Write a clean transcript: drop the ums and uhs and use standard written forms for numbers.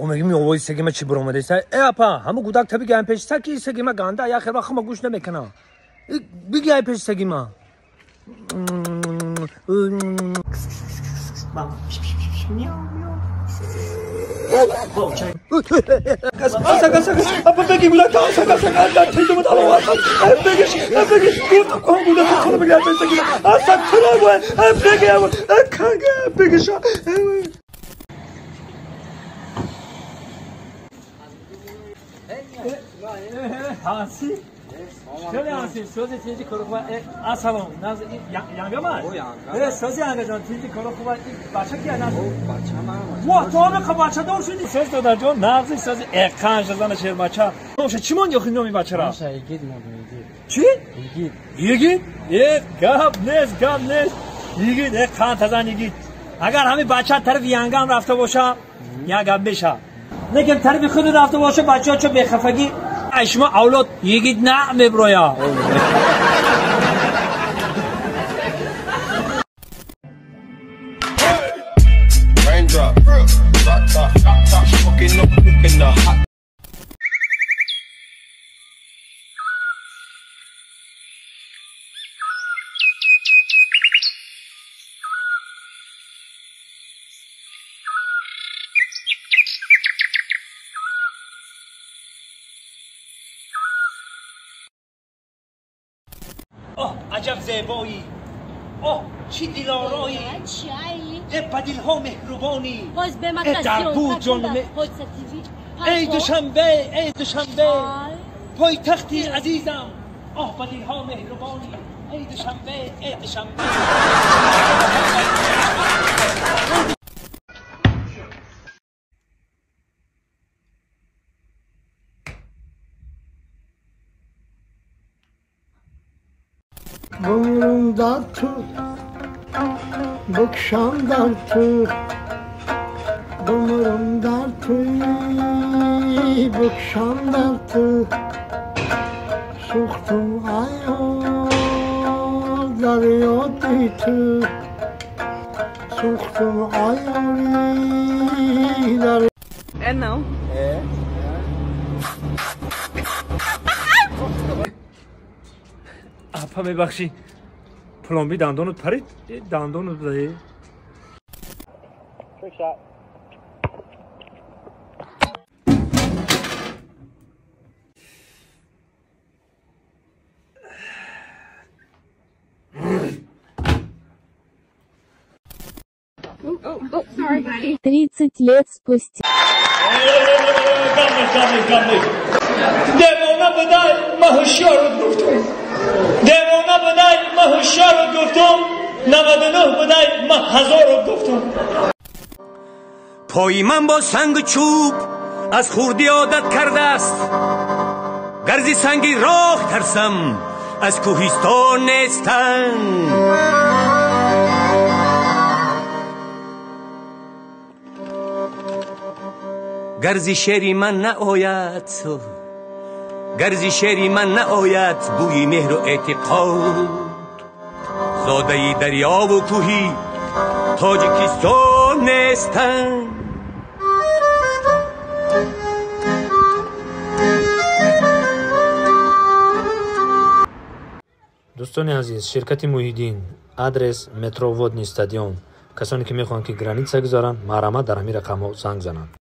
میگی میوای سگیما چی برآمده است؟ ای اپا همون گودک تبی گیم پیش سکی سگیما گنده یا خیر وقت ما گوش نمیکنه. بگی پیش سگیما. Apa bagi gula kau sangat dan tidak betul awak. Bagi gula kau gula kau bagi apa lagi? Asal terang awak. Bagi awak. Kanga bagi sah. Hansi. Şöyle Hansi sözü tezi korkuva asalım. Nasıl yanga mı? Sözü yanga can tezi korkuva başka ki ana. Vah doğru kabaçada olsun. Söz de der can nazı sözü kanj zana şer maça. Olsa çimon yok inomi maçara. Yigit modu. Çi? Yigit. Gap nes. Yigit kan tazan yigit. Agar hami bacha taraf yanga ham rafte bosha ya gap besha. Lekin taraf khud rafte bosha bacha cho bexafagi شما اولاد یگید نه میبرویا عجب زیبایی چی دلارایی ای بدیل ها مهربانی در بود جانمه ای دوشنبه پای تختی عزیزم بدیل ها مهربانی ای دوشنبه Bumurum dar tu, bıkşam dar tu. Bumurum dar tu, bıkşam dar tu. Suxtum ayol, daryoti tu. Suxtum ayol, daryoti. And now? اپا ببخشی پلمبی دندانت پرید دندانت بده Oh, sorry. 30 лет спустя. دیوانه بدای من هوشیار گفتم دیوانه بدای من هوشیار گفتم 99 بدای من 1000 گفتم پای من با سنگ و چوب از خوردی عادت کرده است گرزی سنگی راه ترسم از کوهستان نیستن گرزی شعری من نآید گرزی شعری من نآید بوی مهر و اعتقاد زاده دریا و کوهی تاجیکستان نیستن دوستان عزیز شرکت محیدین آدرس مترو ودنی استادیوم کسانی که میخوان که گرانیت بگذارن مرحمت در همین رقم زنگ زنن